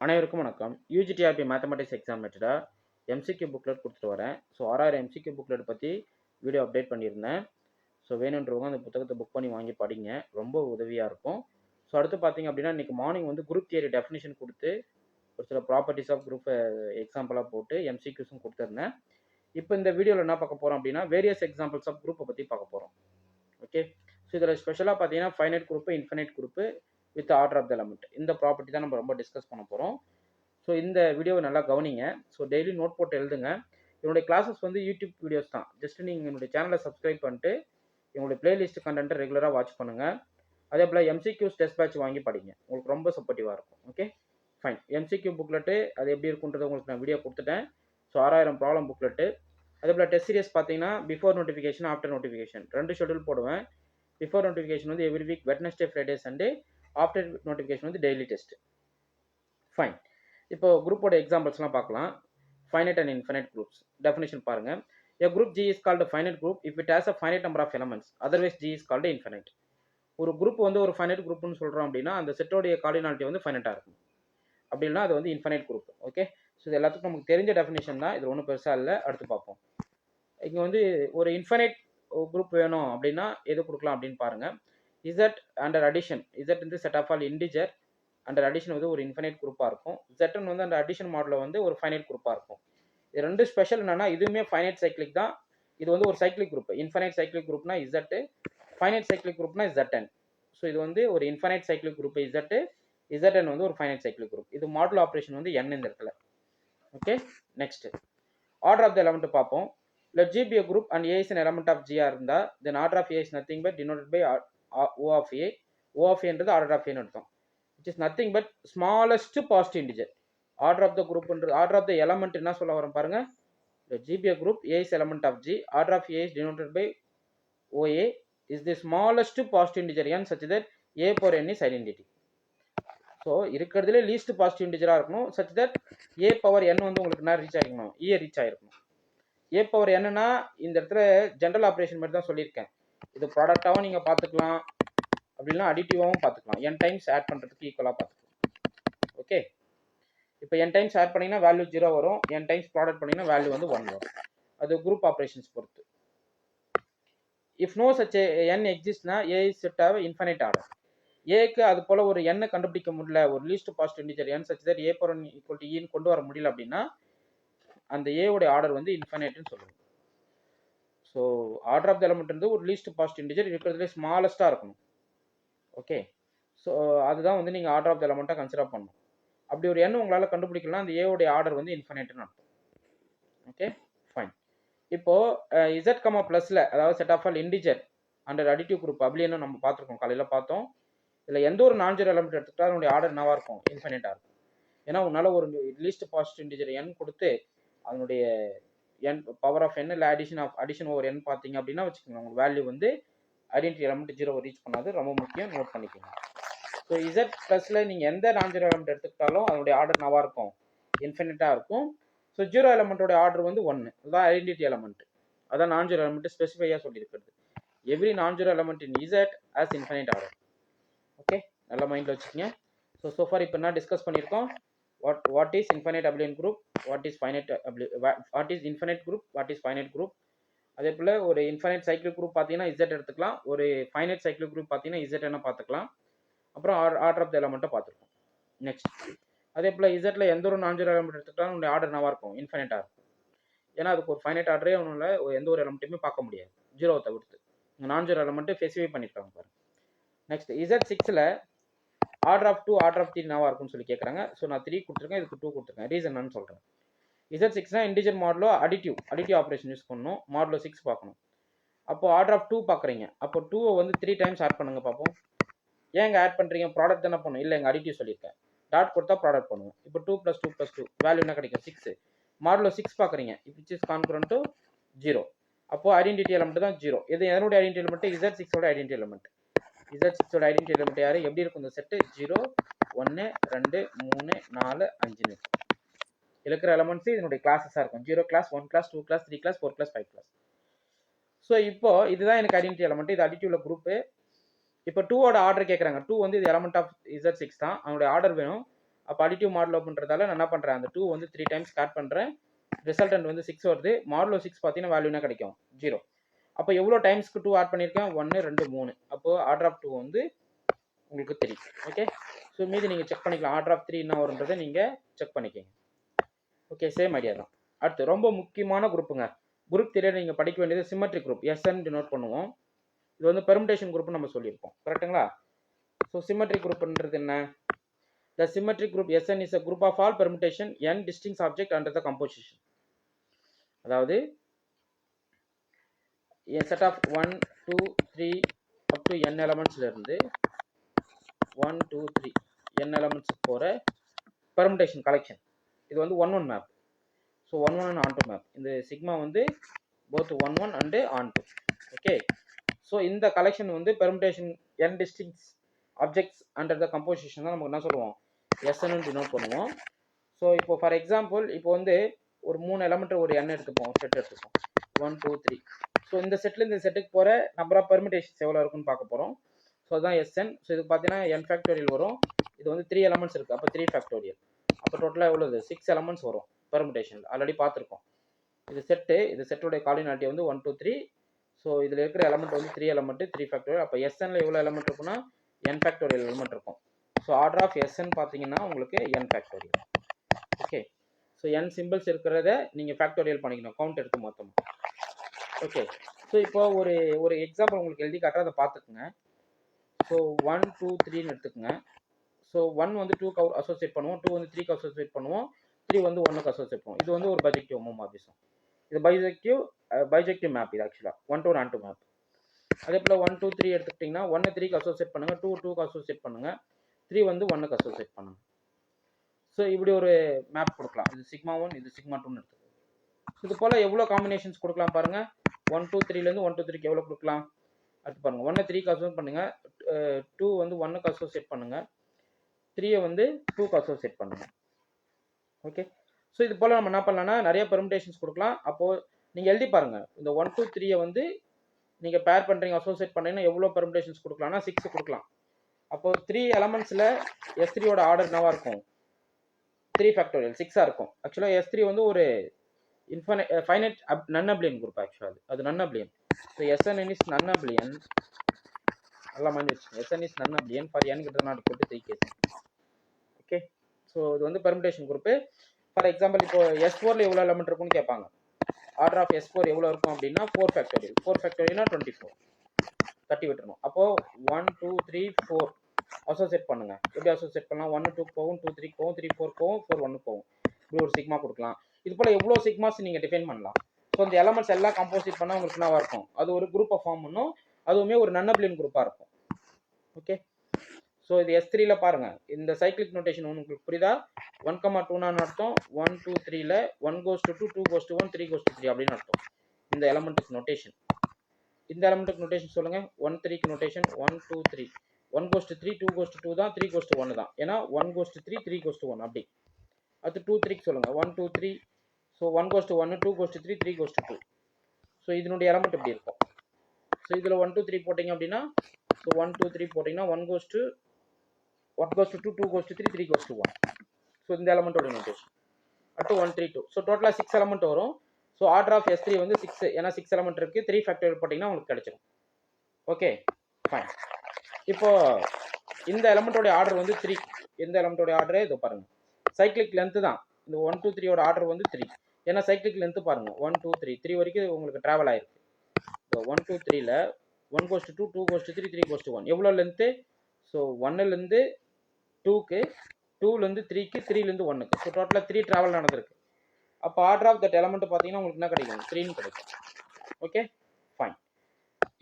அனைவருக்கும் வணக்கம். UG TRB mathematics exam மெத்தடாக எம்சிக்யூ புக்லெட் கொடுத்துட்டு வரேன். ஸோ 6 எம்சிக்யூ புக்லெட் பற்றி வீடியோ அப்டேட் பண்ணியிருந்தேன். ஸோ வேணுன்றவங்க அந்த புத்தகத்தை புக் பண்ணி வாங்கி படிங்க, ரொம்ப உதவியாக இருக்கும். ஸோ அடுத்து பார்த்தீங்க அப்படின்னா இன்றைக்கி மார்னிங் வந்து குரூப் தியரி டெஃபினிஷன் கொடுத்து ஒரு சில ப்ராப்பர்ட்டிஸ் ஆஃப் குரூப் எக்ஸாம்பிளாக போட்டு எம்சிக்யூஸும் கொடுத்துருந்தேன். இப்போ இந்த வீடியோவில் என்ன பார்க்க போகிறோம் அப்படின்னா வேரியஸ் எக்ஸாம்பிள்ஸ் ஆஃப் குரூப்பை பற்றி பார்க்க போகிறோம். ஓகே, ஸோ இதில் ஸ்பெஷலாக பார்த்தீங்கன்னா finite group, infinite group with order of the element, இந்த ப்ராப்பர்ட்டி தான் நம்ம ரொம்ப டிஸ்கஸ் பண்ண போகிறோம். ஸோ இந்த வீடியோவை நல்லா கவனிங்க. ஸோ டெய்லி நோட் போட்டு எழுதுங்க. என்னுடைய கிளாஸஸ் வந்து யூடியூப் வீடியோஸ் தான். ஜஸ்ட் நீங்கள் என்னுடைய சேனலை சப்ஸ்கிரைப் பண்ணிட்டு என்னுடைய பிளேலிஸ்ட் கண்டென்ட்டை ரெகுலராக வாட்ச் பண்ணுங்கள். அதே போல் எம்சிக்யூஸ் டெஸ்ட் பேட்ச் வாங்கி படிங்க, உங்களுக்கு ரொம்ப சப்போர்ட்டிவாக இருக்கும். Okay fine. எம்சிக்யூ புக்லெட்டு அது எப்படி இருக்குன்றது உங்களுக்கு நான் வீடியோ கொடுத்துட்டேன். So 6000 problem booklet. அதே போல் டெஸ்ட் சீரியஸ் பார்த்தீங்கன்னா before notification, after notification 2 schedule போடுவேன். பிஃபோர் நோட்டிஃபிகேஷன் வந்து every week Wednesday, Friday, Sunday. After notification வந்து டெய்லி டெஸ்ட். ஃபைன். இப்போ குரூப்போட எக்ஸாம்பிள்ஸ்லாம் பார்க்கலாம். Finite and infinite groups definition பாருங்க. A group G is called a finite group if it has a finite number of elements. Otherwise G is called infinite. ஒரு group வந்து ஒரு finite குரூப்னு சொல்கிறோம் அப்படின்னா அந்த செட்டோடைய கார்டினாலிட்டி வந்து ஃபைனைட்டாக இருக்கும். அப்படி இல்லைனா அது வந்து இன்ஃபைனைட் குரூப். ஓகே, ஸோ இது எல்லாத்துக்கும் நமக்கு தெரிஞ்ச டெஃபினேஷன் தான், இது ஒன்றும் பெருசாக இல்லை. அடுத்து பார்ப்போம். இங்கே வந்து ஒரு இன்ஃபைனைட் குரூப் வேணும் அப்படின்னா எது கொடுக்கலாம் அப்படின்னு பாருங்கள். இசட் அண்டர் அடிஷன், இசட் வந்து set of all integer under addition வந்து ஒரு இன்ஃபைனைட் குரூப்பாக இருக்கும். ஜெட்டன் வந்து அந்த அடிஷன் மாடலில் வந்து ஒரு ஃபைனைட் குரூப்பாக இருக்கும். இது ரெண்டு ஸ்பெஷல் என்னன்னா இதுவுமே ஃபைனைட் சைக்ளிக் தான். இது வந்து ஒரு சைக்ளிக் குரூப். இன்ஃபைனைட் சைக்ளிக் குரூப்னா இசட்டு, ஃபைனைட் சைக்ளிக் குரூப்னா ZN. ஸோ இது வந்து ஒரு infinite cyclic group Z, ZN வந்து ஒரு ஃபைனைட் சைக்ளிக் குரூப். இது மாடல் ஆப்ரேஷன் வந்து N இந்த இடத்துல. Okay, next order of the element பார்ப்போம். Let G be a group and A is an element of G இருந்தா then order of A is nothing but denoted by O of A. O of A என்றது order of A ன்னு அர்த்தம். Which is nothing but smallest positive integer. Order of the group and order of the element என்ன சொல்ல வரோம் பாருங்க. The G be a group, A is element of G, order of A is denoted by OA is the smallest positive integer n such that A power n is identity. So இருக்கிறதுலே least positive இன்டிஜராக இருக்கணும் such that A power n வந்து உங்களுக்கு என்ன reach ஆகிருக்கணும், E reach ஆகிருக்கணும். A power என்னன்னா இந்த இடத்துல ஜென்ரல் ஆப்ரேஷன் மாதிரி தான் சொல்லியிருக்கேன். இது ப்ராடக்டாகவும் நீங்கள் பார்த்துக்கலாம், அப்படின்னா அடிட்டிவாகவும் பார்த்துக்கலாம். n டைம்ஸ் ஆட் பண்ணுறதுக்கு ஈக்குவலாக பார்த்துக்கலாம். ஓகே, இப்போ n டைம்ஸ் ஆட் பண்ணிங்கன்னா வேல்யூ 0 வரும், n டைம்ஸ் ப்ராடக்ட் பண்ணிங்கன்னா வேல்யூ வந்து 1 வரும். அது குரூப் ஆப்ரேஷன்ஸ் பொறுத்து. இஃப் நோ சச் n எக்ஸிஸ்ட்னா A is set ஆக இன்ஃபைனைட் ஆர்டர். ஏக்கு அது போல் ஒரு n கண்டுபிடிக்க முடியல, ஒரு least positive integer n such that A power n equal to E கொண்டு வர முடியல அப்படின்னா அந்த A உடைய ஆர்டர் வந்து இன்ஃபைனைட்னு சொல்லுவோம். So order of the element வந்து ஒரு லீஸ்ட் பாசிட்டிவ் இன்டிஜர் இருக்கிறதுலே ஸ்மாலஸ்ட்டாக இருக்கணும். ஓகே, ஸோ அதுதான் வந்து நீங்கள் ஆர்டர் ஆஃப் த எலமெண்ட்டாக கன்சிடர் பண்ணணும். அப்படி ஒரு எண் உங்களால் கண்டுபிடிக்கலாம், அந்த ஏவுடைய ஆர்டர் வந்து இன்ஃபைனைட்னு அர்த்தம். Okay fine. இப்போது இசட் கமா ப்ளஸில் அதாவது set of all integer under additive group அப்படின்னு நம்ம பார்த்துருக்கோம், காலையில் பார்த்தோம். இதில் எந்த ஒரு நான் ஜீரோ எலமெண்ட் எடுத்துக்கிட்டாலும் அதனுடைய ஆர்டர் என்னவாக இருக்கும், இன்ஃபைனைட்டாக இருக்கும். ஏன்னா உன்னால் ஒரு லீஸ்ட் பாசிட்டிவ் இன்டிஜர் என் கொடுத்து அதனுடைய என் பவர் ஆஃப் என் இல்லை அடிஷன் ஓவர் என் பார்த்தீங்க அப்படின்னா வச்சுக்கோங்க, உங்களுக்கு வேல்யூ வந்து ஐடென்டிட்டி எலமெண்ட் 0 ரீச் பண்ணாது. ரொம்ப முக்கியம், நோட் பண்ணிக்கோங்க. ஸோ இசட் ப்ளஸில் நீங்கள் எந்த நான் ஜீரோ எலமெண்ட் எடுத்துக்கிட்டாலும் அதனுடைய ஆர்டர் நவாக இருக்கும், இன்ஃபினிட்டாக இருக்கும். ஸோ ஜீரோ எலமெண்ட்டோட ஆர்டர் வந்து 1, அதுதான் ஐடென்டிட்டி எலமெண்ட். அதான் நான் ஜீரோ எலமெண்ட் ஸ்பெசிஃபையாக சொல்லியிருக்கிறது. எவ்ரி நான் ஜீரோ எலமெண்ட் இன் Z as infinite order. Okay, நல்ல மைண்டில் வச்சுக்கோங்க. ஸோ ஃபார் இப்போ என்ன டிஸ்கஸ் பண்ணியிருக்கோம், what is infinite abelian group, what is infinite group, what is finite group. அதே போல் ஒரு இன்ஃபைனைட் சைக்கிள் குரூப் பார்த்தீங்கன்னா இசட் எடுத்துக்கலாம், ஒரு ஃபைனைட் சைக்கிள் குரூப் பார்த்தீங்கன்னா இசட் என்ன பார்த்துக்கலாம். அப்புறம் ஆர்டர் ஆஃப் த எலமெண்ட்டை பார்த்துருக்கோம். நெக்ஸ்ட் அதே போல் இசட்டில் எந்த ஒரு நான் ஜீரோ எலமெண்ட் எடுத்துக்கிட்டாலும் உங்களுடைய ஆர்டர் என்னவாக இருக்கும், இன்ஃபைனைட்டாக இருக்கும். ஏன்னா அதுக்கு ஒரு ஃபைனைட் ஆர்டரே ஒன்றும் எந்த ஒரு எலமெண்ட்டுமே பார்க்க முடியாது, ஜீரோவை தவிர்த்து. நான் ஜீரோ எலமெண்ட்டு ஸ்பெசிஃபை பண்ணியிருக்காங்க பாருங்க. நெக்ஸ்ட் இசட் 6ல் ஆர்டர் ஆஃப் 2 ஆர்டர் ஆஃப் 3 என்னவாக இருக்கும்னு சொல்லி கேட்குறாங்க. ஸோ நான் 3 கொடுத்துருக்கேன், இதுக்கு 2 கொடுத்துருக்கேன். ரீசன் என்னன்னு சொல்கிறேன். இசட் 6னா integer modulo additive operation use பண்ணணும், மாடலோ 6 பார்க்கணும். அப்போ ஆர்டர் ஆஃப் 2 பார்க்குறீங்க, அப்போ 2வை வந்து 3 டைம்ஸ் ஆட் பண்ணுங்க பார்ப்போம். ஏங்க ஆட் பண்ணுறீங்க, ப்ராடக்ட் தானே பண்ணும். இல்லை, எங்கள் அடிட்டிவ் சொல்லியிருக்கேன், டாட் கொடுத்தா ப்ராடக்ட் பண்ணுவோம். இப்போ 2 + 2 + 2 வேல்யூ என்ன கிடைக்கும், 6. மாடலோ 6 பார்க்குறீங்க, விச் இஸ் கான்குரண்ட் டு 0. அப்போ ஐடென்டிட்டி எலமெண்ட் தான் 0. இது எதனுடைய ஐடென்டிட்டி எலமெண்ட், இசட் 6ஓட ஐடென்டிட்டி எலமெண்ட். இசட் 6ஓட ஐடென்டிட்டி எலமெண்ட் யார், எப்படி இருக்கும் இந்த செட்டு, 0 1 2 3 4 5 இருக்கிற எலமெண்ட்ஸ் இதனுடைய கிளாஸஸாக இருக்கும். 0 class, 1 class, 2 class, 3 class, 4 class, 5 class. So இப்போ இதுதான் எனக்கு ஐடென்டிட்டி எலமெண்ட், இது அடிட்டிவ்ல குரூப்பு. இப்போ 2ஓட ஆர்டர் கேட்குறாங்க. 2 வந்து இது எலமெண்ட் ஆஃப் இசட் 6 தான், அவனுடைய ஆர்டர் வேணும். அப்போ அடிட்டிவ் மாடலோ பண்ணுறதால நான் என்ன பண்ணுறேன், அந்த 2 வந்து 3 டைம்ஸ் ஸ்டார்ட் பண்ணுறேன். ரிசல்டன்ட் வந்து 6 வருது. மாடலோ 6 பார்த்தீங்கன்னா வேல்யூ என்ன கிடைக்கும், 0. அப்போ எவ்வளோ டைம்ஸ்க்கு 2 ஆட் பண்ணியிருக்கேன், 1 2 3. அப்போது ஆர்டர் ஆஃப் 2 வந்து உங்களுக்கு தெரியும். ஓகே, ஸோ மீதி நீங்கள் செக் பண்ணிக்கலாம். ஆர்டர் ஆஃப் 3 என்ன வருன்றதை நீங்கள் செக் பண்ணிக்கோங்க. ஓகே, சேம் ஐடியா தான். அடுத்து ரொம்ப முக்கியமான குரூப்புங்க. குரூப் தியரியில் நீங்கள் படிக்க வேண்டியது சிமெட்ரிக் குரூப். எஸ்என் டினோட் பண்ணுவோம். இது வந்து பெர்முடேஷன் குரூப் நம்ம சொல்லியிருப்போம், கரெக்டுங்களா? ஸோ சிமெட்ரிக் குரூப்ன்றது என்ன? The symmetric group Sn is a group of all permutation n distinct object under the composition. அதாவது a set of 1 2 3 up to n elements இருந்து 1 2 3 n elements போற permutation collection. இது வந்து 1 1 map. So 1 1 and onto map. இந்த sigma வந்து both 1 1 and onto. Okay. So இந்த collection வந்து permutation n distinct objects under the composition தான் நமக்கு என்ன சொல்லுவோம், SN டினோட் பண்ணுவோம். ஸோ இப்போ ஃபார் எக்ஸாம்பிள் இப்போ வந்து ஒரு 3 எலமெண்ட் ஒரு n எடுத்துப்போம், செட் எடுத்துப்போம் 1 2 3. ஸோ இந்த செட்டில் இந்த செட்டுக்கு போகிற நம்பர் ஆஃப் பெர்முடேஷன்ஸ் எவ்வளோ இருக்குன்னு பார்க்க போகிறோம். ஸோ அதுதான் SN. ஸோ இது பார்த்தீங்கன்னா n ஃபேக்டோரியல் வரும். இது வந்து 3 எலமெண்ட்ஸ் இருக்குது, அப்போ 3 ஃபேக்டோரியல். அப்போ டோட்டலாக எவ்வளோ, 6 எலமெண்ட்ஸ் வரும் பெர்முடேஷன். ஆல்ரெடி பார்த்துருக்கோம். இது செட்டு, இது செட்டோடைய கார்டினாலிட்டி வந்து 1 2 3. ஸோ இதில் இருக்கிற எலமெண்ட் வந்து 3 எலமெண்ட் 3 ஃபேக்டோரியல். அப்போ SNல எவ்வளோ எலமெண்ட் இருக்குன்னா n ஃபேக்டோரியல் எலமெண்ட் இருக்கும். ஸோ ஆர்டர் ஆஃப் SN பார்த்தீங்கன்னா உங்களுக்கு n factorial. Okay, so n symbols இருக்கிறத நீங்கள் ஃபேக்டோரியல் பண்ணிக்கணும், கவுண்ட் எடுத்து மொத்தமாக. ஓகே, ஸோ இப்போ ஒரு எக்ஸாம்பிள் உங்களுக்கு எழுதி காட்டுற, அதை பார்த்துக்குங்க. ஸோ 1 2 3ன்னு எடுத்துக்கோங்க. ஸோ 1 வந்து 2க்கு அசோசியேட் பண்ணுவோம், 2 வந்து 3க்கு அசோசியேட் பண்ணுவோம், 3 வந்து 1க்கு அசோசியேட் பண்ணுவோம். இது வந்து ஒரு பைஜெக்டிவ் ஹோமோமார்பிசம். இது பைஜெக்டிவ் மேப். இது ஆக்சுவலாக 1 to 1 மேப். அதே போல் 1 2 3 எடுத்துக்கிட்டிங்கன்னா 1 3க்கு அசோசியேட் பண்ணுங்கள், 2 2க்கு அசோசியேட் பண்ணுங்கள், 3 வந்து 1க்கு அசோசியேட் பண்ணுங்கள். ஸோ இப்படி ஒரு மேப் கொடுக்கலாம். இது சிக்மா 1, இது சிக்மா 2ன்னு எடுத்துக்கலாம். இது போல் எவ்வளோ காம்பினேஷன்ஸ் கொடுக்கலாம் பாருங்கள். 1 2 3லேருந்து 1 2 3க்கு எவ்வளோ கொடுக்கலாம் அடுத்து பாருங்கள். 1 3க்கு அசோசியேட் பண்ணுங்கள், 2 வந்து 1க்கு அசோசியேட் பண்ணுங்கள், 3 வந்து 2க்கு அசோசியேட் பண்ணுங்கள். ஓகே, ஸோ இது போல் நம்ம என்ன பண்ணலாம்னா நிறைய பெர்முடேஷன்ஸ் கொடுக்கலாம். அப்போது நீங்கள் எழுதி பாருங்கள். இந்த 1 2 3 வந்து நீங்கள் பேர் பண்ணுறீங்க, அசோசியேட் பண்ணுறீங்கன்னா எவ்வளோ பெர்முடேஷன்ஸ் கொடுக்கலாம்னா 6 கொடுக்கலாம். அப்போது 3 எலமெண்ட்ஸில் S3யோட ஆர்டர் என்னவாக இருக்கும், 3 ஃபேக்டோரியல் 6ஆக இருக்கும். ஆக்சுவலாக S3 வந்து ஒரு ஃபைனைட் நன் அப்ளியன் குரூப். ஆக்சுவலாக அது non abelian. So SN is non abelian. நல்லா மாதிரி வச்சுக்கோங்க. SN is non abelian for n greater than or equal to 3 case. Okay, so இது வந்து பெர்முடேஷன் குரூப்பு. ஃபார் எக்ஸாம்பிள் இப்போ S4ல எவ்வளோ எலமெண்ட் இருக்குன்னு கேட்பாங்க. ஆர்டர் ஆஃப் S4 எவ்வளோ இருக்கும் அப்படின்னா 4 ஃபேக்டோரியல். 4 ஃபேக்டோரியல்னா 24. 30 விட்டுருணும். அப்போது 1 2 3 4 அசோசியேட் பண்ணுங்க. எப்படி அசோசியேட் பண்ணலாம், 1 2 போகும், 2 3 போகும், 3 4 போகும், 4 1 போகும். இப்படி ஒரு சிக்மா கொடுக்கலாம். இது போல் எவ்வளோ சிக்மாஸ் நீங்கள் டிஃபைன் பண்ணலாம். ஸோ இந்த எலமெண்ட்ஸ் எல்லாம் கம்போசிட் பண்ணால் உங்களுக்கு என்னவாக இருக்கும், அது ஒரு குரூப்பை ஃபார்ம் பண்ணும். அதுவுமே ஒரு நன் அப்ளியன் குரூப்பாக இருக்கும். ஓகே, ஸோ இது S3ல பாருங்கள். இந்த சைக்கிளிக் நோட்டேஷன் உங்களுக்கு புரியுதா? 1 2 அர்த்தம், 1 2 3ல 1 goes to 2, 2 goes to 1, 3 goes to 3 அப்படின்னு அர்த்தம். இந்த எலமெண்ட்டுக்கு நோட்டேஷன். இந்த எலமெண்ட்டுக்கு நோட்டேஷன் சொல்லுங்கள். 1 3க்கு notation 1 2 3. 1 goes to 3, 2 goes to 2 தான், 3 goes to 1 தான். ஏன்னா 1 goes to 3, 3 goes to 1 அப்படி. அடுத்து 2 3க்கு சொல்லுங்கள். 1 2 3. So 1 goes to 1, 2 goes to 3, 3 goes to 2. So இதனுடைய எலமெண்ட் இப்படி இருக்கும். ஸோ இதில் 1 2 3 போட்டிங்க அப்படின்னா, ஸோ 1 2 3 போட்டிங்கன்னா 1 goes to 2, 2 goes to 3, 3 goes to 1. So இந்த எலமெண்ட்டோட நோட்டேஷன். அடுத்து 1 3 2. ஸோ டோட்டலாக 6 எலமெண்ட் வரும். ஸோ ஆர்டர் ஆஃப் S3 வந்து 6. ஏன்னா 6 எலமெண்ட் இருக்குது, 3 ஃபேக்டோரியல் போட்டிங்கன்னா உங்களுக்கு கிடைச்சிடும். Okay, fine. இப்போ இந்த எலமெண்ட்டோட ஆர்டர் வந்து 3. எந்த எலமெண்ட்டோட ஆர்டரே இதோ பாருங்கள். சைக்கிளிக் லென்த்து தான். இந்த 1 2 3யோட ஆர்டர் வந்து 3. ஏன்னா சைக்கிளிக் லென்த்து பாருங்கள். 1 2 3 3 வரைக்கும் உங்களுக்கு ட்ராவல் ஆயிருக்கு. இப்போ 1 2 3ல 1 goes to 2, 2 goes to 3, 3 goes to 1. எவ்வளோ லென்த்து? ஸோ 1லேருந்து 2க்கு, 2லேருந்து 3க்கு, 3லேருந்து 1க்கு. ஸோ டோட்டலாக 3 ட்ராவல் நடந்திருக்கு. அப்போ ஆர்டர் ஆஃப் தட் எலமெண்ட் பார்த்தீங்கன்னா உங்களுக்கு என்ன கிடைக்கும், 3ன்னு கிடைக்கும். Okay, fine.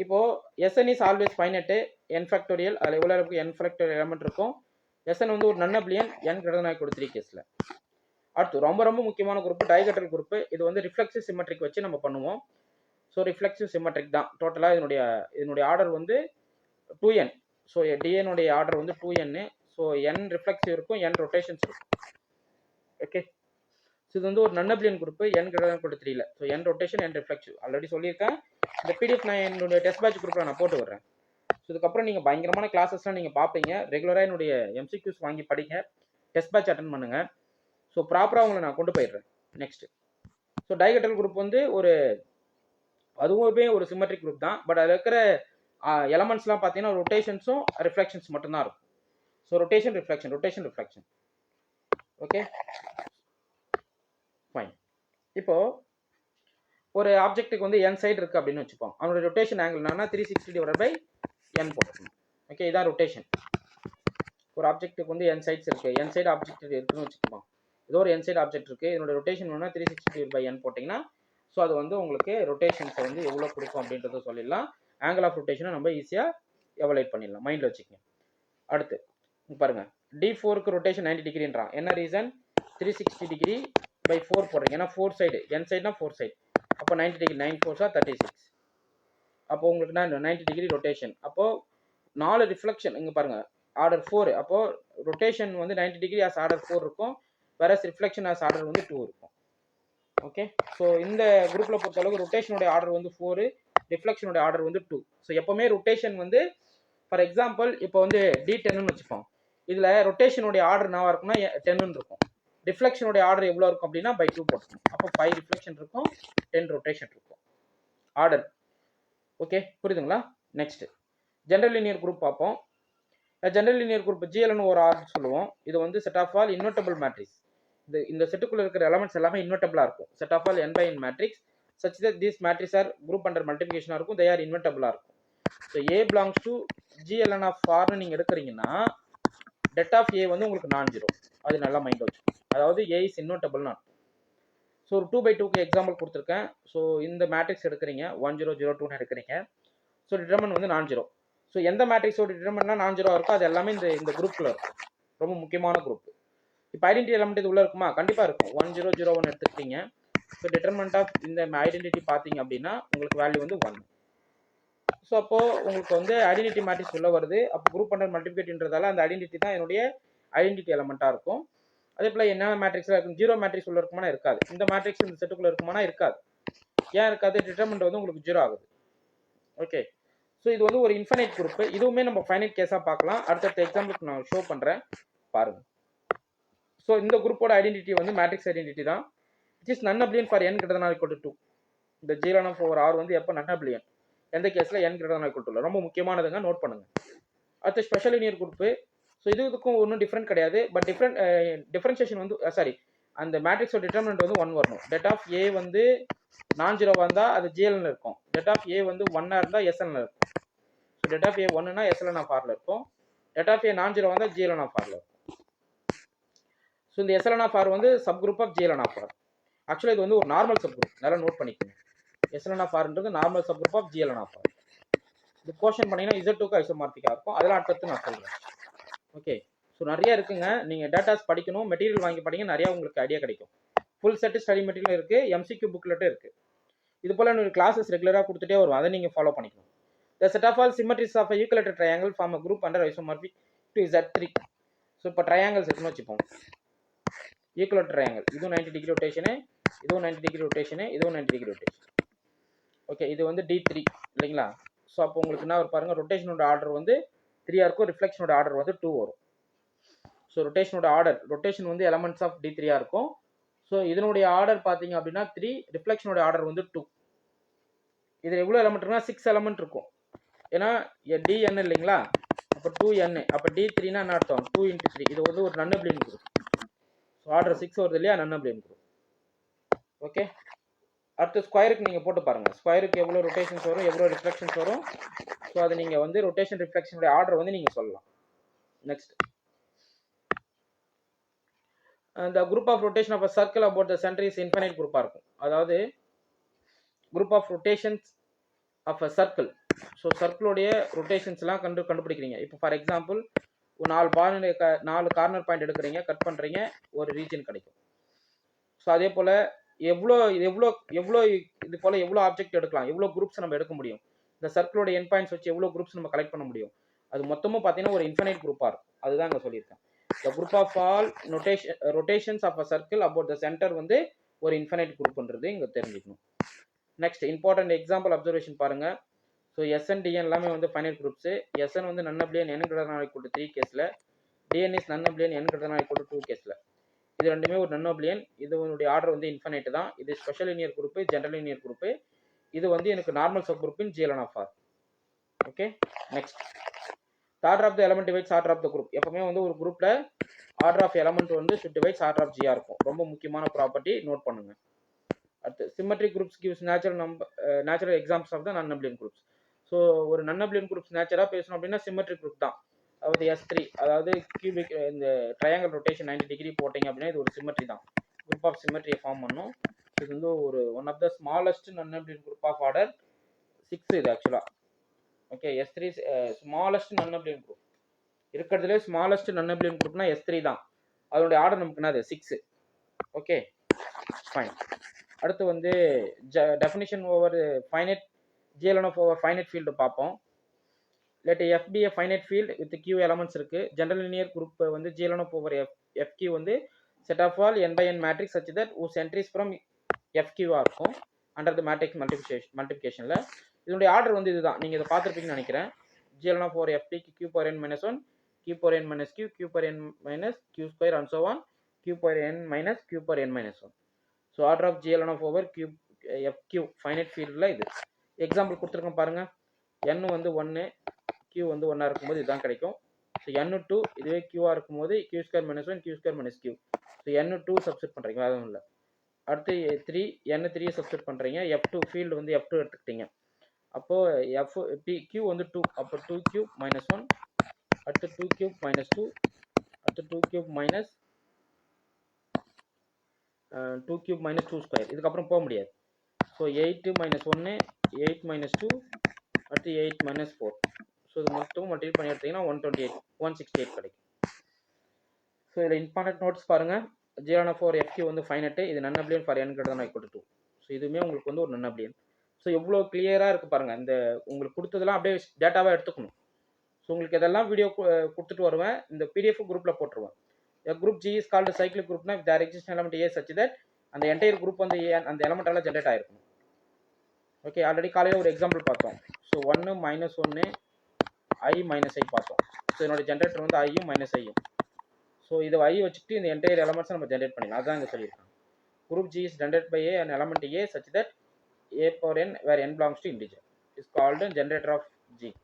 இப்போது SN is always finite, n factorial. அதில் எவ்வளோ இருக்கும், n ஃபேக்டோரியல் எலமெண்ட் இருக்கும். SN வந்து ஒரு non அப்ளியன், n greater than or equal to 3 கேஸில். அடுத்து ரொம்ப ரொம்ப முக்கியமான குரூப் டைகட்ரல் குரூப்பு. இது வந்து ரிஃப்ளெக்சிவ் சிமெட்ரிக் வச்சு நம்ம பண்ணுவோம். ஸோ ரிஃப்ளெக்சிவ் சிமெட்ரிக் தான். டோட்டலாக இதனுடைய ஆர்டர் வந்து 2n. ஸோ டிஎனுடைய ஆர்டர் வந்து 2n. ஸோ n ரிஃப்ளெக்சிவ் இருக்கும், n ரொட்டேஷன்ஸ் இருக்கும். ஓகே, ஸோ இது வந்து ஒரு non abelian group, n greater than or equal to 3ல. So n rotation, n reflexive already சொல்லியிருக்கேன். இந்த PDF நான் என்னுடைய டெஸ்ட் பேட்ச் குரூப்பில் நான் போட்டு விடுறேன். ஸோ இதுக்கப்புறம் நீங்கள் பயங்கரமான கிளாஸஸ்லாம் நீங்கள் பார்ப்பீங்க. ரெகுலராக என்னுடைய MCQs வாங்கி படிங்க. டெஸ்ட் பேட்ச் அட்டன் பண்ணுங்க. ஸோ ப்ராப்பராக உங்களை நான் கொண்டு போயிடுறேன். நெக்ஸ்ட், ஸோ டைஹெட்ரல் குரூப் வந்து அதுவுமே ஒரு சிமெட்ரிக் குரூப் தான். பட் அதில் இருக்கிற எலமெண்ட்ஸ்லாம் பார்த்தீங்கன்னா ரொட்டேஷன்ஸும் ரிஃப்ளெக்ஷன்ஸ் மட்டும்தான் இருக்கும். So rotation reflection. Okay, fine. இப்போ ஒரு ஆப்ஜெக்ட்டுக்கு வந்து n சைடு இருக்குது அப்படின்னு வச்சுப்போம். அவனோட ரொட்டேஷன் ஆங்கிள் என்னன்னா 360/n போட்டுக்கணும். ஓகே, இதான் ரொட்டேஷன். ஒரு ஆப்ஜெக்ட்டுக்கு வந்து n சைட்ஸ் இருக்குது, n சைடு ஆப்ஜெக்ட் இருக்குன்னு வச்சுப்போம். ஏதோ ஒரு n சைடு ஆப்ஜெக்ட் இருக்குது, இதனோட ரொட்டேஷன் வேணும்னா 360/n போட்டிங்கன்னா ஸோ அது வந்து உங்களுக்கு ரொட்டேஷன்ஸை வந்து எவ்வளோ கொடுக்கும் அப்படின்றத சொல்லிடலாம். ஆங்கிள் ஆஃப் ரொட்டேஷனை நம்ம ஈஸியாக எவலேட் பண்ணிடலாம், மைண்டில் வச்சுக்கோங்க. அடுத்து பாருங்கள், D4க்கு ரொட்டேஷன் 90 டிகிரின்றான். என்ன ரீசன்? 360°/4 போடுறீங்க. ஏன்னா 4 சைடு, n சைடுனா 4 சைடு, அப்போ 90 டிகிரி, 9 4 36. அப்போ உங்களுக்கு நான் 90 டிகிரி ரொட்டேஷன். அப்போது 4 ரிஃப்ளெக்ஷன் இங்கே பாருங்கள், ஆர்டர் 4. அப்போது ரொட்டேஷன் வந்து 90 டிகிரி ஆஸ் ஆர்டர் 4 இருக்கும், வேற ரிஃப்ளெக்ஷன் ஆஸ் ஆர்டர் வந்து 2 இருக்கும். ஓகே, ஸோ இந்த குரூப்பில் பொறுத்தளவுக்கு ரொட்டேஷனுடைய ஆர்டர் வந்து 4, ரிஃப்ளெக்ஷனுடைய ஆர்டர் வந்து 2. ஸோ எப்போவுமே ரொட்டேஷன் வந்து ஃபார் எக்ஸாம்பிள் இப்போ வந்து D10ன்னு வச்சுப்போம். இதில் ரொட்டேஷனுடைய ஆர்டர் என்னவா இருக்கும்னா 10ன்னு இருக்கும். ரிஃப்ளெக்ஷனுடைய ஆர்டர் எவ்வளோ இருக்கும் அப்படின்னா by 2 போட்டுக்கணும். அப்போ 5 ரிஃப்ளெக்ஷன் இருக்கும், 10 ரொட்டேஷன் இருக்கும் ஆர்டர். ஓகே, புரியுதுங்களா? நெக்ஸ்ட், ஜெனரல் லீனியர் குரூப் பார்ப்போம். ஜெனரல் லீனியர் குரூப் GLன்னு ஒரு ஆர்டர் சொல்லுவோம். இது வந்து set of all invertible matrix. இந்த செட்டுக்குள்ள இருக்கிற எலமெண்ட்ஸ் எல்லாமே இன்வெர்ட்டபிளாக இருக்கும். Set of all n by n matrix such that these matrices are group under multiplication இருக்கும், they are invertible இருக்கும். So A belongs to GLN of R நீங்கள் எடுக்கிறீங்கன்னா det of A வந்து உங்களுக்கு நான் ஜீரோ. அது நல்லா மைண்ட் வச்சு, அதாவது A is invertible நான். ஸோ ஒரு 2/2க்கு எக்ஸாம்பிள் கொடுத்துருக்கேன். ஸோ இந்த மேட்ரிக்ஸ் எடுக்கிறீங்க, 1 0 0 2ன்னு எடுக்கிறீங்க. ஸோ டிட்டர்மன் வந்து நான் ஜீரோ. ஸோ எந்த மேட்ரிக்ஸோட டிட்டர்மன்னா நான் ஜீரோ இருக்கோ அது எல்லாமே இந்த குரூப்பில் இருக்கும். ரொம்ப முக்கியமான குரூப். இப்போ ஐடென்டிட்டி எலமெண்ட் இது உள்ள இருக்குமா? கண்டிப்பாக இருக்கும். 1 0 0 1 எடுத்துக்கிட்டீங்க. ஸோ டிட்டர்மெண்ட் ஆஃப் இந்த ஐடென்டிட்டி பார்த்தீங்க அப்படின்னா உங்களுக்கு வேல்யூ வந்து 1. ஸோ அப்போது உங்களுக்கு வந்து ஐடென்டிட்டி மேட்ரிக்ஸ் உள்ள வருது. அப்போ குரூப் அண்டர் மல்டிபிகேட்ன்றதால அந்த ஐடென்டிட்டி தான் என்னுடைய ஐடென்டிட்டி எலமெண்ட்டாக இருக்கும். அதே போல் என்ன மேட்ரிக்ஸில் இருக்கும்? ஜீரோ மேட்ரிக்ஸ் உள்ள இருக்குமானா இருக்காது. இந்த மேட்ரிக்ஸ் இந்த செட்டுக்குள்ளே இருக்குமானா இருக்காது. ஏன் இருக்காது? டிட்டர்மெண்ட் வந்து உங்களுக்கு ஜீரோ ஆகுது. ஓகே, ஸோ இது வந்து ஒரு இன்ஃபைனைட் குரூப். இதுவுமே நம்ம ஃபைனைட் கேஸாக பார்க்கலாம். அடுத்தடுத்த எக்ஸாம்பிளுக்கு நான் ஷோ பண்ணுறேன், பாருங்கள். ஸோ இந்த குரூப்போட ஐடென்டிட்டி வந்து மேட்ரிக்ஸ் ஐடென்டிட்டி தான். It is non abelian for n greater than or equal to 2. இந்த GLN of R வந்து எப்போ நன் அப்ளியன்? எந்த கேஸில் n greater than or equal to 2. ரொம்ப முக்கியமானதுங்க, நோட் பண்ணுங்க. அடுத்து ஸ்பெஷல் லீனியர் குரூப்பு. ஸோ இதுக்கும் ஒன்றும் டிஃப்ரெண்ட் கிடையாது. பட் டிஃபரன்ஷியேஷன் வந்து அந்த மேட்ரிக்ஸோட டிட்டர்மினன்ட் வந்து 1 வரணும். det of A வந்து நான் ஜீரோ வந்தால் அது GLN இருக்கும். det of A வந்து 1 இருந்தால் SLN இருக்கும். ஸோ det of A 1னா SLN of Rல இருக்கும். det of A non zero வந்தால் GLN of Rல இருக்கும். ஸோ இந்த SLN of R வந்து sub group of GLN of R. ஆக்சுவலாக இது வந்து ஒரு நார்மல் சப் குரூப், நல்லா நோட் பண்ணிக்கோங்க. SLN of Rன்றது normal sub group of GLN of R. இது கோஷன் பண்ணிங்கன்னா Z2க்கு ஐசோமார்பிக்காக இருக்கும். அதெல்லாம் அடுத்தது நான் சொல்கிறேன். ஓகே, ஸோ நிறைய இருக்குங்க. நீங்கள் டேட்டாஸ் படிக்கணும், மெட்டீரியல் வாங்கி படிங்க, நிறையா உங்களுக்கு ஐடியா கிடைக்கும். ஃபுல் செட் ஸ்டடி மெட்டீரியல் இருக்குது, MCQ புக்லெட்டும் இருக்குது. இது போல் எனக்கு கிளாஸஸ் ரெகுலராக கொடுத்துட்டே வரும், அதை நீங்கள் ஃபாலோ பண்ணிக்கணும். The set of all symmetries of a equilateral triangle form a group under isomorphic to Z3. So இப்போ ட்ரையாங்கிள்ஸ் இருக்குன்னு வச்சுப்போம். ஈக்குவல் ட்ரையாங்கிள், இதுவும் 90 டிகிரி ரொட்டேஷனு, இதுவும் 90 டிகிரி ரொட்டேஷனு, இதுவும் 90 டிகிரி ரொட்டேஷன். ஓகே, இது வந்து D3 இல்லைங்களா? ஸோ அப்போ உங்களுக்கு என்ன பாருங்கள், ரொட்டேஷனோட ஆர்டர் வந்து 3 இருக்கும், ரிஃப்ளெக்ஷனோட ஆர்டர் வந்து 2 வரும். ஸோ ரொட்டேஷனோட ஆர்டர், ரொட்டேஷன் வந்து எலமெண்ட்ஸ் ஆஃப் D3 இருக்கும். ஸோ இதனுடைய ஆர்டர் பார்த்தீங்க அப்படின்னா 3, ரிஃப்ளெக்ஷனோட ஆர்டர் வந்து 2. இதில் எவ்வளோ எலமெண்ட் இருக்குன்னா 6 எலமெண்ட் இருக்கும். ஏன்னா DN இல்லைங்களா? அப்போ 2N, அப்போ D3னா என்ன அர்த்தம்? 2 × 3. இது வந்து ஒரு நன் அப்ளியன் குரூப். ஸோ ஆர்டர் 6 வருது இல்லையா, நன் அப்ளியன் குரூப். ஓகே, அடுத்து ஸ்கொயருக்கு நீங்கள் போட்டு பாருங்கள். ஸ்கொயருக்கு எவ்வளோ ரொட்டேஷன்ஸ் வரும், எவ்வளோ ரிஃப்ளெக்ஷன்ஸ் வரும். ஸோ அதை நீங்கள் வந்து ரொட்டேஷன் ரிஃப்ளெக்ஷனுடைய ஆர்டர் வந்து நீங்கள் சொல்லலாம். நெக்ஸ்ட், அந்த group of rotation of a circle about the centre is infinite குரூப்பாக இருக்கும். அதாவது group of rotations of a circle. So சர்க்கிளோடைய ரொட்டேஷன்ஸ்லாம் கண்டுபிடிக்கிறீங்க. இப்போ ஃபார் எக்ஸாம்பிள் ஒரு 4 கார்னர் பாயிண்ட் எடுக்கிறீங்க, கட் பண்ணுறீங்க, ஒரு ரீஜன் கிடைக்கும். ஸோ அதே போல் எவ்வளோ இது போல் எவ்வளோ ஆப்ஜெக்ட் எடுக்கலாம், எவ்வளோ குரூப்ஸ் நம்ம எடுக்க முடியும், இந்த சர்க்கிளோட என் பாயிண்ட்ஸ் வச்சு எவ்வளோ குரூப்ஸ் நம்ம கலெக்ட் பண்ண முடியும், அது மொத்தமும் பார்த்தீங்கன்னா ஒரு இன்ஃபைனைட் குரூப்பாக இருக்கும். அதுதான் அங்கே சொல்லியிருக்கேன். The group of all rotations of a circle about the centre வந்து ஒரு இன்ஃபைனைட் குரூப்ன்றது இங்கே தெரிஞ்சுக்கணும். நெக்ஸ்ட் இம்பார்ட்டன்ட் எக்ஸாம்பிள் அப்சர்வேஷன் பாருங்கள். ஸோ SN DN எல்லாமே வந்து ஃபைனைட் குரூப்ஸு. SN வந்து நன் அப்ளியன் n greater than or equal to 3 கேஸில், dn is non-abelian n greater than or equal to 2 கேஸில் இது ரெண்டுமே ஒரு non-abelian. இதனுடைய ஆர்டர் வந்து இன்ஃபினைட் தான். இது special linear group, general linear group. இது வந்து எனக்கு normal sub group in GLN of R. Okay, next order of the element divides order of the group. எப்பவுமே வந்து ஒரு குரூப்ல ஆர்டர் ஆஃப் எலமெண்ட் வந்து should divides order of G இருக்கும். ரொம்ப முக்கியமான ப்ராப்பர்ட்டி, நோட் பண்ணுங்க. அடுத்து symmetric groups gives natural examples of the non-abelian groups. So ஒரு non-abelian குரூப்ஸ் நேச்சராக பேசணும் அப்படின்னா சிமெட்ரிக் குரூப் தான். அதாவது S3, அதாவது கியூபிக் இந்த ட்ரையாங்கல் ரொட்டேஷன் 90 டிகிரி போட்டிங்க அப்படின்னா இது ஒரு சிமெட்ரி தான். குரூப் ஆஃப் சிமெட்ரியை ஃபார்ம் பண்ணும். இது வந்து ஒரு one of the smallest non-abelian group of order 6 இது ஆக்சுவலாக. Okay, S3 smallest non-abelian group. இருக்கிறதுலே ஸ்மாலஸ்ட் non-abelian குரூப்னா S3 தான். அதோடைய ஆர்டர் நமக்கு என்னது 6. Okay, fine. அடுத்து வந்து definition over finite GLN of over finite field பார்ப்போம். let F be a finite field with Q elements இருக்கு. ஜெனரல் லீனியர் குரூப் வந்து GLN of over FQ வந்து set of all n by n matrix such that whose entries from FQ இருக்கும் under the matrix multiplicationல. இதனுடைய order வந்து இதுதான். நீங்க இதை பார்த்துருப்பீங்கன்னு நினைக்கிறேன். GLN of over FP Q power n minus 1 Q power n minus Q Q power n minus Q square and so on Q power n minus Q power n minus 1. So order of GLN of over FQ finite ஃபீல்டில் இது example கொடுத்துருக்கோம் பாருங்க. n வந்து 1, q வந்து 1 இருக்கும்போது இதுதான் கிடைக்கும். So n2 இதுவே q இருக்கும்போது q square minus 1 q square minus q. So n2 substitute பண்ணுறீங்க, அதுவும் இல்லை. அடுத்து 3 n3 சப்ஸ்டிட் பண்ணுறீங்க. F2 ஃபீல்டு வந்து F2 எடுத்துக்கிட்டீங்க. அப்போது q வந்து 2, அப்போ 2 மைனஸ் 1, அடுத்து 2 மைனஸ் 2, அடுத்து 2 மைனஸ் 2 மைனஸ் 2 ஸ்கொயர். இதுக்கப்புறம் போக முடியாது. ஸோ 8 மைனஸ் 1 8 மைனஸ் 2 அடுத்து 8 மைனஸ் 4. ஸோ இது மொத்தம் மல்டிபிள் பண்ணி எடுத்தீங்கன்னா 128 168 கிடைக்கும். ஸோ இதில் இம்பார்ட்டன்ட் நோட்ஸ் பாருங்கள். GLN of over FQ வந்து ஃபைனட்டு. இது non-abelian for n greater than or equal to 2. So இதுவுமே உங்களுக்கு வந்து ஒரு non-abelian. ஸோ எவ்வளோ கிளியராக இருக்குது பாருங்கள். இந்த உங்களுக்கு கொடுத்ததெல்லாம் அப்படியே டேட்டாவாக எடுத்துக்கணும். ஸோ உங்களுக்கு இதெல்லாம் வீடியோ கொடுத்துட்டு வருவேன். இந்த PDF குரூப்பில் போட்டுருவேன். Group G is called cyclic group na if there exists an element A such that அந்த என்டையர் குரூப் வந்து அந்த எலமெண்டால ஜென்ரேட் ஆயிருக்கும். ஓகே, ஆல்ரெடி காலையில் ஒரு எக்ஸாம்பிள் பார்த்தோம். ஸோ 1 மைனஸ் 1 I மைனஸ் ஐ பார்த்தோம். ஸோ என்னோட ஜென்ரேட்டர் வந்து ஐயும் மைனஸ் ஐயும். ஸோ இதை ஐ வச்சுட்டு இந்த என்டையர் எலமெண்ட்ஸை நம்ம ஜென்ரேட் பண்ணிடலாம். அதுதான் இங்கே சொல்லியிருக்காங்க. Group G is generated by A and element A such that A power n where n belongs to integer is called generator of G.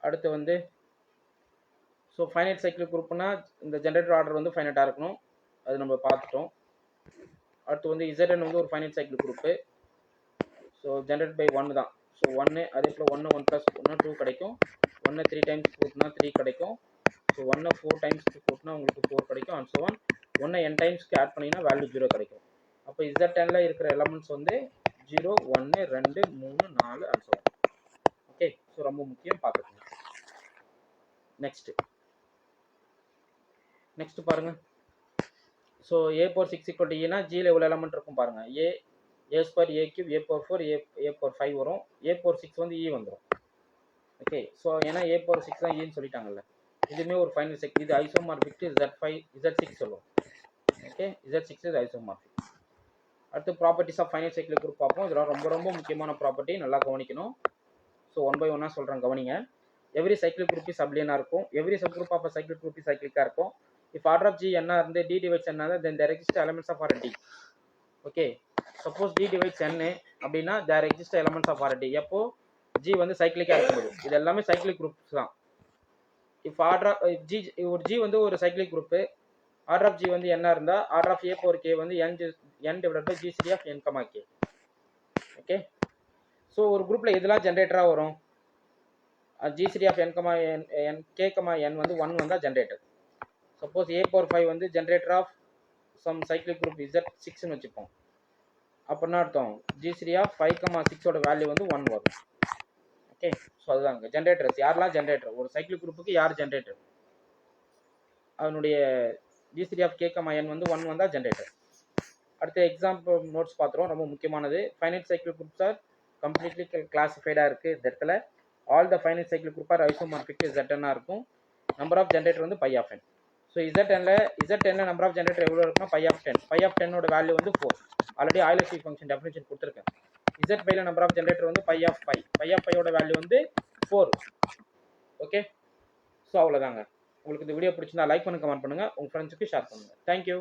அடுத்து வந்து ஸோ ஃபைனைட் சைக்கிள் குரூப்னா இந்த ஜென்ரேட்டர் ஆர்டர் வந்து ஃபைனைட்டாக இருக்கணும். அது நம்ம பார்த்துட்டோம். அடுத்து வந்து ZN வந்து ஒரு finite cycle group. So generate by 1 தான். ஸோ 1 அதே போல் 1 1 + 1 2 கிடைக்கும். 1 3 டைம்ஸ் கூட்டினா 3 கிடைக்கும். ஸோ 1 4 டைம்ஸ்க்கு கூட்டினா உங்களுக்கு 4 கிடைக்கும். அண்ட் ஸோ 1 n டைம்ஸ்க்கு ஆட் பண்ணிங்கன்னா வேல்யூ 0 கிடைக்கும். அப்போ ZNல இருக்கிற எலமெண்ட்ஸ் வந்து 0 1 2 3 4 அண்ட் ஸோ. ஓகே, ஸோ ரொம்ப முக்கியம், பார்த்துக்கோங்க. நெக்ஸ்ட் பாருங்க. ஸோ A power 6 = Eனா Gயில் எவ்வளோ எலமெண்ட் இருக்கும் பாருங்க. A square A cube A power 4 A power 5 வரும். A power 6 வந்து E வந்துடும். ஓகே, ஸோ ஏன்னா A power 6 தான் Eன்னு சொல்லிட்டாங்கல்ல. இதுவுமே ஒரு ஃபைனல் செக். இது ஐசோமார்பிக் Z5 Z6 சொல்லுவோம். ஓகே, Z6 இது ஐசோமார்பிக். அடுத்து properties of final cycle group பார்ப்போம். இதெல்லாம் ரொம்ப ரொம்ப முக்கியமான ப்ராப்பர்ட்டி, நல்லா கவனிக்கணும். ஸோ 1 by 1 சொல்கிறேன், கவனிங்க. எவ்ரி சைக்கிள் குரூப் இஸ் அப்லியனாக இருக்கும். Every sub group of cycle group is சைக்கிளிக்காக இருக்கும். If order of G n இருந்து D divides n then there exist elements of order D. Okay, suppose D divides n அப்படின்னா there exist elements of order D. எப்போ G வந்து சைக்கிளிக்கா இருக்கும்போது. இது எல்லாமே cyclic groups தான். If order ஒரு G வந்து ஒரு cyclic group, order of G வந்து n இருந்தா order of A power k வந்து n divided by GCD of n, k. Okay, so ஒரு குரூப்ல எதெல்லாம் ஜென்ரேட்டரா வரும்? GCD of n, k, n வந்து 1 வந்தா ஜென்ரேட்டர். சப்போஸ் A power 5 வந்து generator of some cyclic group Z6ன்னு வச்சுப்போம். அப்படின்னா அர்த்தம் GCD of 5, 6ஓட வேல்யூ வந்து 1 வரும். ஓகே, ஸோ அதுதாங்க ஜென்ரேட்டர்ஸ். யாரெல்லாம் ஜென்ரேட்டர்? ஒரு சைக்கிளிக் குரூப்புக்கு யார் ஜென்ரேட்டர்? அதனுடைய GCD of k, n வந்து 1 வந்தால் ஜென்ரேட்டர். அடுத்த எக்ஸாம்பிள் நோட்ஸ் பார்த்துருவோம், ரொம்ப முக்கியமானது. Finite cycle groups are completely கிளாசிஃபைடாக இருக்குது இந்த இடத்துல. All the finite cycle group are isomorphic ZN இருக்கும். நம்பர் ஆஃப் ஜென்ரேட்டர் வந்து π of n. ஸோ ZNல நம்பர் ஆஃப் ஜென்ரேட்டர் எவ்வளோ இருக்குன்னா π of 10. π of 10ஓட வேல்யூ வந்து 4. Already Euler field function definition கொடுத்துருக்கேன். Z5ல நம்பர் ஆஃப் ஜென்ரேட்டர் வந்து π of 5. π of 5ஓட வேல்யூ வந்து 4. Okay, so அவ்வளோதாங்க. உங்களுக்கு இந்த வீடியோ பிடிச்சிருந்தா லைக் பண்ணுங்க, கமெண்ட் பண்ணுங்க. உங்க ஃப்ரெண்ட்ஸுக்கு ஷேர் பண்ணுங்க. Thank you.